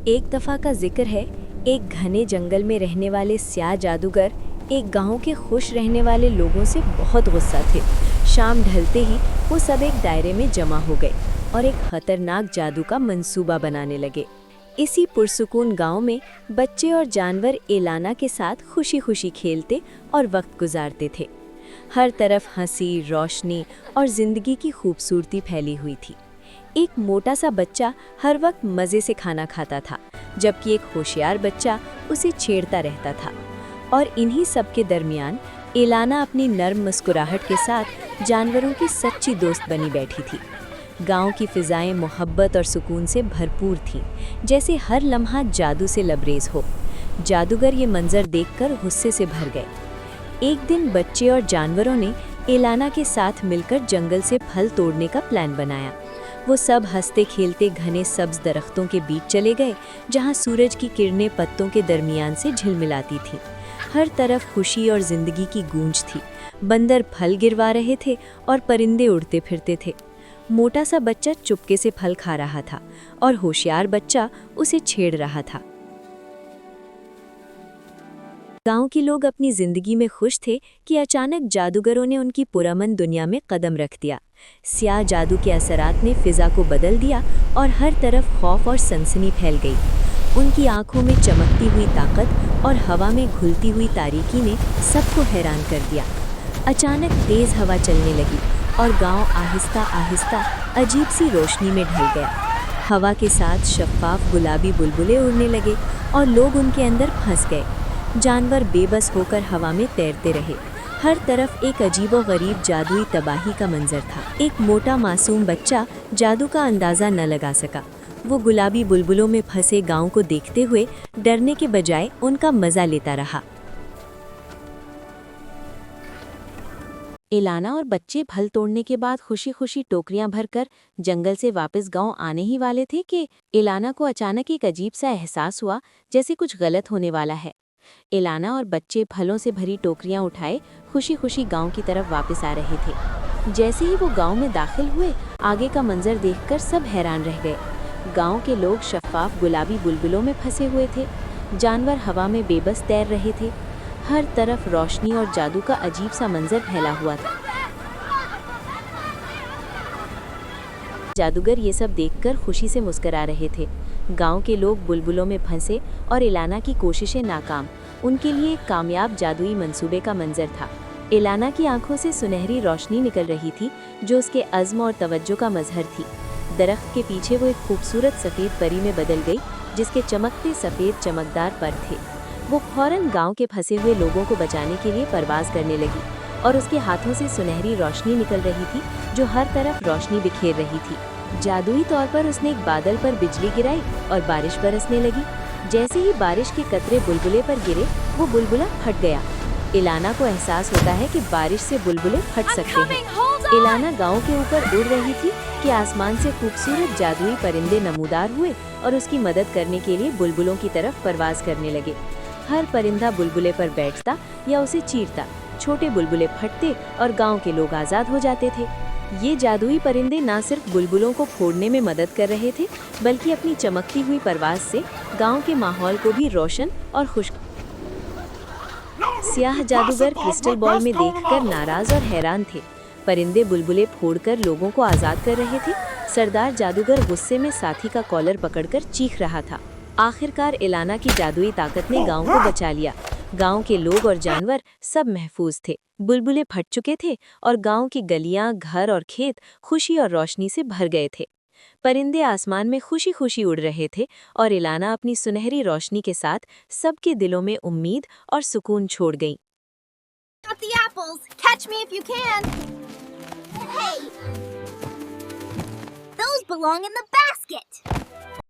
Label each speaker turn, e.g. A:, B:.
A: एक दफ़ा का जिक्र है। एक घने जंगल में रहने वाले स्याह जादूगर एक गांव के खुश रहने वाले लोगों से बहुत गुस्सा थे। शाम ढलते ही वो सब एक दायरे में जमा हो गए और एक खतरनाक जादू का मंसूबा बनाने लगे। इसी पुरसुकून गांव में बच्चे और जानवर एलाना के साथ खुशी खुशी खेलते और वक्त गुजारते थे। हर तरफ हंसी, रोशनी और जिंदगी की खूबसूरती फैली हुई थी। एक मोटा सा बच्चा हर वक्त मज़े से खाना खाता था, जबकि एक होशियार बच्चा उसे छेड़ता रहता था। और इन्हीं सब के दरमियान एलाना अपनी नर्म मुस्कुराहट के साथ जानवरों की सच्ची दोस्त बनी बैठी थी। गांव की फिजाएं मोहब्बत और सुकून से भरपूर थीं, जैसे हर लम्हा जादू से लबरेज हो। जादूगर ये मंजर देखकर गुस्से से भर गए। एक दिन बच्चे और जानवरों ने एलाना के साथ मिलकर जंगल से फल तोड़ने का प्लान बनाया। वो सब हंसते खेलते घने सब्ज दरख्तों के बीच चले गए, जहां सूरज की किरणें पत्तों के दरमियान से झिलमिलाती थीं। हर तरफ खुशी और जिंदगी की गूंज थी। बंदर फल गिरवा रहे थे और परिंदे उड़ते फिरते थे। मोटा सा बच्चा चुपके से फल खा रहा था और होशियार बच्चा उसे छेड़ रहा था। गांव के लोग अपनी जिंदगी में खुश थे कि अचानक जादूगरों ने उनकी पुरअमन दुनिया में कदम रख दिया। स्याह जादू के असरात ने फिजा को बदल दिया और हर तरफ खौफ और सनसनी फैल गई। उनकी आंखों में चमकती हुई ताकत और हवा में घुलती हुई तारीकी ने सबको हैरान कर दिया। अचानक तेज हवा चलने लगी और गांव आहिस्ता आहिस्ता अजीब सी रोशनी में ढल गया। हवा के साथ शफ्फाफ गुलाबी बुलबुले उड़ने लगे और लोग उनके अंदर फंस गए। जानवर बेबस होकर हवा में तैरते रहे। हर तरफ एक अजीबोगरीब जादुई तबाही का मंजर था। एक मोटा मासूम बच्चा जादू का अंदाज़ा न लगा सका। वो गुलाबी बुलबुलों में फंसे गांव को देखते हुए डरने के बजाय उनका मज़ा लेता रहा। एलाना और बच्चे फल तोड़ने के बाद खुशी खुशी टोकरियां भरकर जंगल से वापस गांव आने ही वाले थे कि एलाना को अचानक एक अजीब सा एहसास हुआ, जैसे कुछ गलत होने वाला है। एलाना और बच्चे फलों से भरी टोकरियां उठाए खुशी खुशी गांव की तरफ वापस आ रहे थे। जैसे ही वो गांव में दाखिल हुए, आगे का मंजर देखकर सब हैरान रह गए। गांव के लोग शफ्फाफ गुलाबी बुलबुलों में फंसे हुए थे। जानवर हवा में बेबस तैर रहे थे। हर तरफ रोशनी और जादू का अजीब सा मंजर फैला हुआ था। जादूगर ये सब देखकर खुशी से मुस्कुरा रहे थे। गांव के लोग बुलबुलों में फंसे और एलाना की कोशिशें नाकाम। उनके लिए एक कामयाब जादुई मंसूबे का मंजर था। एलाना की आंखों से सुनहरी रोशनी निकल रही थी, जो उसके अज़्म और तवज्जो का मजहर थी। दरख्त के पीछे वो एक खूबसूरत सफ़ेद परी में बदल गई, जिसके चमकते सफ़ेद चमकदार पर थे। वो फौरन गांव के फंसे हुए लोगों को बचाने के लिए परवाज़ करने लगी और उसके हाथों से सुनहरी रोशनी निकल रही थी, जो हर तरफ रोशनी बिखेर रही थी। जादुई तौर पर उसने एक बादल पर बिजली गिराई और बारिश बरसने लगी। जैसे ही बारिश के कतरे बुलबुले पर गिरे, वो बुलबुला फट गया। एलाना को एहसास होता है कि बारिश से बुलबुले फट सकते हैं। एलाना गांव के ऊपर उड़ रही थी कि आसमान से खूबसूरत जादुई परिंदे नमूदार हुए और उसकी मदद करने के लिए बुलबुलों की तरफ परवाज़ करने लगे। हर परिंदा बुलबुले पर बैठता या उसे चीरता। छोटे बुलबुले फटते और गांव के लोग आज़ाद हो जाते थे। ये जादुई परिंदे ना सिर्फ बुलबुलों को फोड़ने में मदद कर रहे थे, बल्कि अपनी चमकती हुई परवाज़ से गांव के माहौल को भी रोशन और खुश। स्याह जादूगर क्रिस्टल बॉल में देखकर नाराज और हैरान थे। परिंदे बुलबुले फोड़कर लोगों को आज़ाद कर रहे थे। सरदार जादूगर गुस्से में साथी का कॉलर पकड़कर चीख रहा था। आखिरकार एलाना की जादुई ताकत ने गांव को बचा लिया। गांव के लोग और जानवर सब महफूज थे। बुलबुले फट चुके थे और गांव की गलियां, घर और खेत खुशी और रोशनी से भर गए थे। परिंदे आसमान में खुशी खुशी उड़ रहे थे और एलाना अपनी सुनहरी रोशनी के साथ सबके दिलों में उम्मीद और सुकून छोड़ गई।
B: Got the apples. Catch me if you can. Hey! Those belong in the basket.